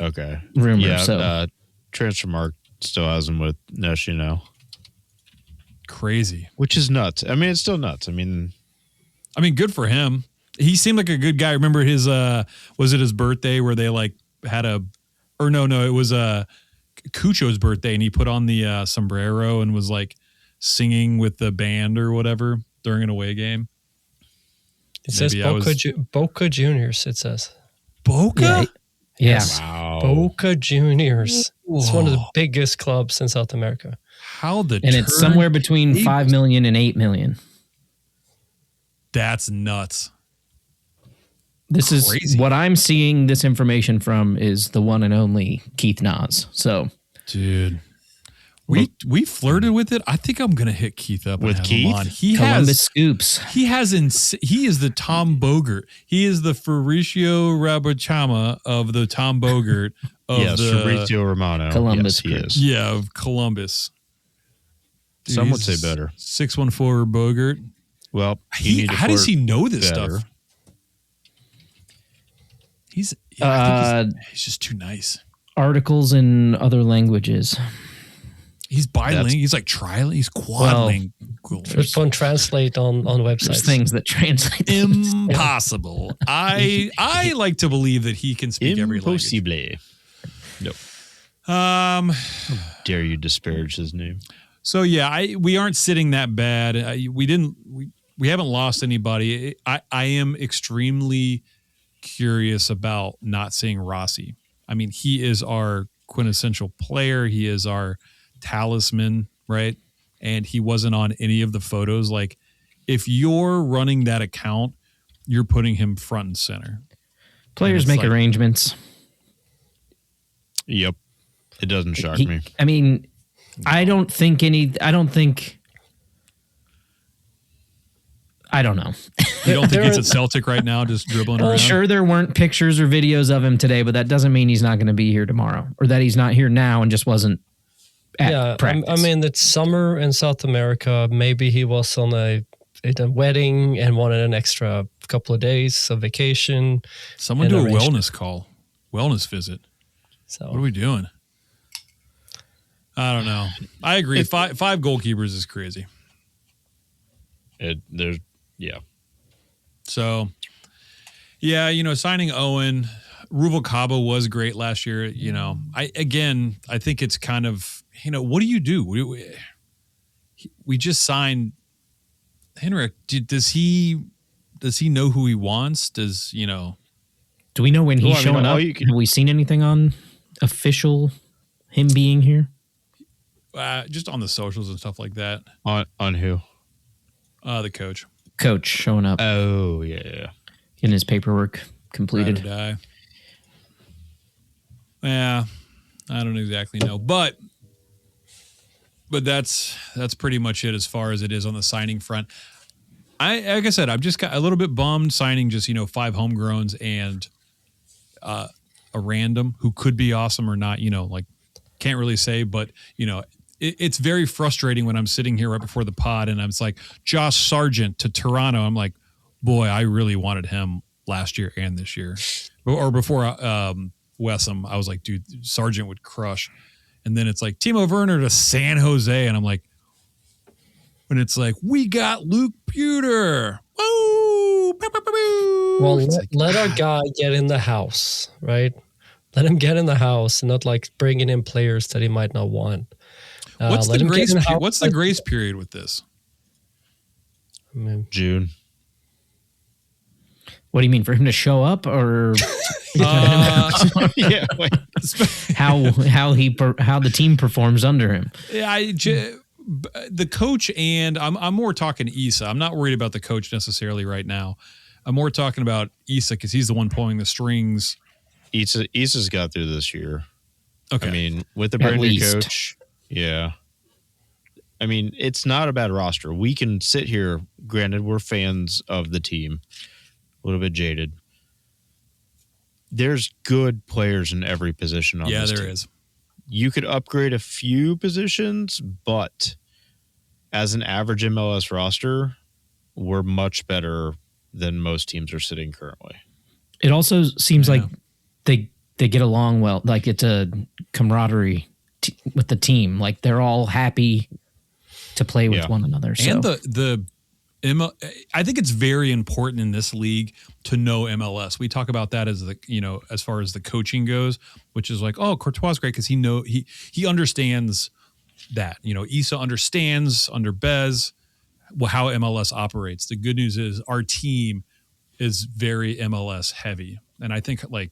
okay. Rumor. Yeah, so Transfermarkt still has him with Nacional. Crazy. Which is nuts. I mean, it's still nuts. I mean, good for him. He seemed like a good guy. Remember his was it his birthday where they like had it was Cucho's birthday and he put on the sombrero and was like singing with the band or whatever during an away game. It says Boca Juniors, it says. Boca? Yes. Wow. Boca Juniors. Whoa. It's one of the biggest clubs in South America. It's somewhere between 5 million and 8 million. That's nuts. This crazy. Is what I'm seeing this information from is the one and only Keith Nas. So, dude, we flirted with it. I think I'm gonna hit Keith up with Keith. Columbus Scoops. He is the Tom Bogert. He is the Fabricio Rabachama of the Tom Bogert of Fabrizio Romano. Columbus. Yes, he is. Yeah, of Columbus. Dude, some would say better. 614 Bogert. Well, how does he know this stuff? I think he's just too nice. Articles in other languages. He's bilingual. He's like trilingual. He's quadlingual. There's fun translate on websites. There's things that translate. Impossible. I like to believe that he can speak every language. Impossible. No. How dare you disparage his name? So yeah, we aren't sitting that bad. We haven't lost anybody. I am extremely curious about not seeing Rossi. I mean, he is our quintessential player. He is our talisman, right? And he wasn't on any of the photos. Like, if you're running that account, you're putting him front and center. Players make arrangements. Yep. It doesn't shock me. I mean, I don't know. You don't think he's at Celtic right now, just dribbling around? Sure, there weren't pictures or videos of him today, but that doesn't mean he's not going to be here tomorrow, or that he's not here now and just wasn't at practice. I mean, it's summer in South America. Maybe he was on a wedding and wanted an extra couple of days of vacation. Someone do a wellness visit. So what are we doing? I don't know. I agree. Five goalkeepers is crazy. Yeah. So, yeah, signing Owen, Ruvalcaba was great last year. I think it's kind of, what do you do? We just signed Henrik. Does he know who he wants? Do we know when he's showing up? Have we seen anything on official him being here? Just on the socials and stuff like that. On who? The coach. Coach showing up. Oh, yeah. In his paperwork completed. Ride or die. Yeah, I don't exactly know, but that's pretty much it as far as it is on the signing front. Like I said, I've just got a little bit bummed signing just 5 homegrowns and a random who could be awesome or not. Can't really say, but it's very frustrating when I'm sitting here right before the pod and I'm like Josh Sargent to Toronto. I'm like, boy, I really wanted him last year and this year, or before Wessam. I was like, dude, Sargent would crush. And then it's like Timo Werner to San Jose, and I'm like, when it's like we got Luke Pewter. Woo! Well, let our guy get in the house, right? Let him get in the house and not like bringing in players that he might not want. What's the grace period with this? June. What do you mean, for him to show up, or yeah, how the team performs under him? The coach, and I'm more talking Issa. I'm not worried about the coach necessarily right now. I'm more talking about Issa because he's the one pulling the strings. Issa's got through this year. Okay. I mean, with the brand new coach, yeah. I mean, it's not a bad roster. We can sit here. Granted, we're fans of the team. A little bit jaded. There's good players in every position on this team. Yeah, there is. You could upgrade a few positions, but as an average MLS roster, we're much better than most teams are sitting currently. It also seems like they get along well. Like it's a camaraderie with the team. Like they're all happy to play with one another. So. And I think it's very important in this league to know MLS. We talk about that as as far as the coaching goes, which is like, oh, Courtois is great because he understands that. Issa understands under Bez how MLS operates. The good news is our team is very MLS heavy, and I think like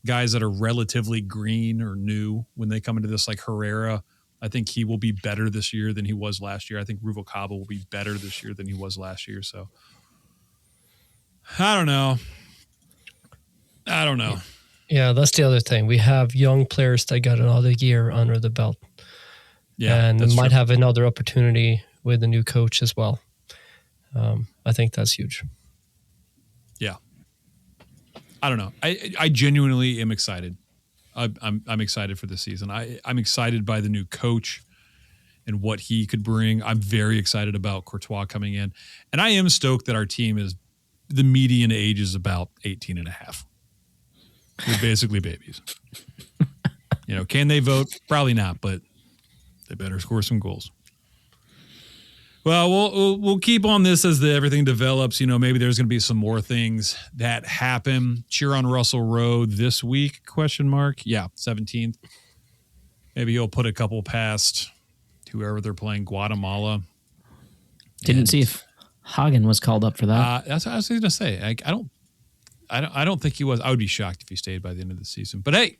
guys that are relatively green or new when they come into this, like Herrera. I think he will be better this year than he was last year. I think Ruvalcaba will be better this year than he was last year. So I don't know. Yeah, that's the other thing. We have young players that got another year under the belt. Yeah, and might have another opportunity with a new coach as well. I think that's huge. Yeah. I don't know. I genuinely am excited. I'm excited for this season. I'm excited by the new coach and what he could bring. I'm very excited about Courtois coming in. And I am stoked that our team is, the median age is about 18 and a half. We're basically babies. Can they vote? Probably not, but they better score some goals. Well, we'll keep on this as everything develops. Maybe there's going to be some more things that happen. Cheer on Russell Road this week? ? Yeah, 17th. Maybe he'll put a couple past whoever they're playing, Guatemala. Didn't see if Hagen was called up for that. That's what I was going to say. I don't think he was. I would be shocked if he stayed by the end of the season. But hey,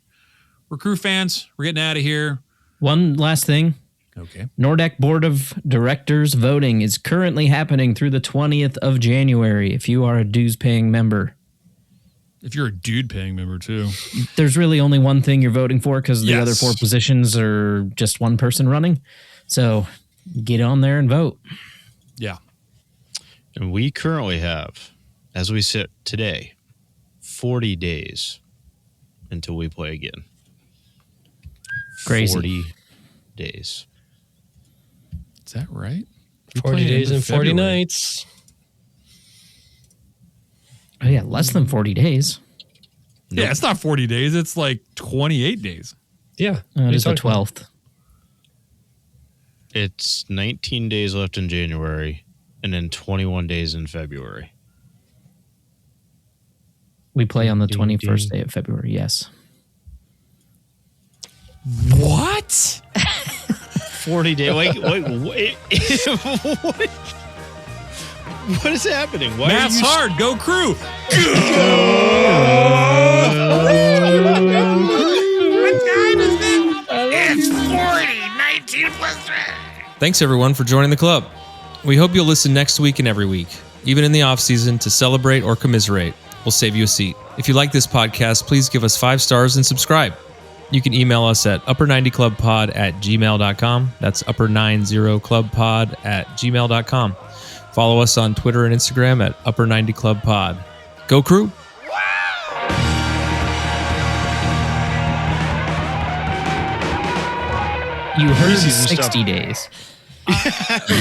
we're Crew fans. We're getting out of here. One last thing. Okay. Nordeck Board of Directors voting is currently happening through the 20th of January if you are a dues-paying member. If you're a dude-paying member, too. There's really only one thing you're voting for because the other 4 positions are just one person running. So get on there and vote. Yeah. And we currently have, as we sit today, 40 days until we play again. Crazy. 40 days. Is that right? 40 days and 40 nights. Oh, yeah, less than 40 days. Yeah, it's not 40 days. It's like 28 days. Yeah. It is the 12th. It's 19 days left in January and then 21 days in February. We play on the 21st day of February, yes. What? 40 days. Wait. What is happening? Why Math's hard. Go Crew. Thanks everyone for joining the club. We hope you'll listen next week and every week, even in the off season, to celebrate or commiserate. We'll save you a seat. If you like this podcast, please give us 5 stars and subscribe. You can email us at upper90clubpod@gmail.com. That's upper90clubpod@gmail.com. Follow us on Twitter and Instagram at upper90clubpod. Go Crew! You heard Preseason 60 stuff. days.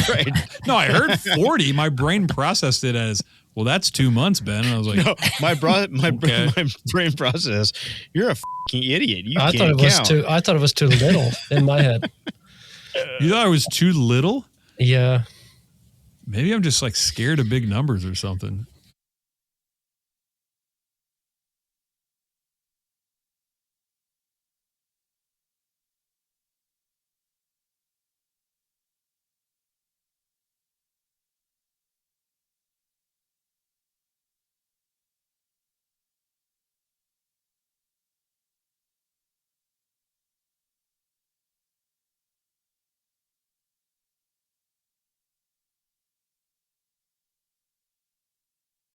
Right. No, I heard 40. My brain processed it as, well, that's 2 months, Ben. And I was like, No, my Okay. brain process. You're a fucking idiot. You I can't count. I thought it was too little in my head. you thought I was too little? Yeah. Maybe I'm just like scared of big numbers or something.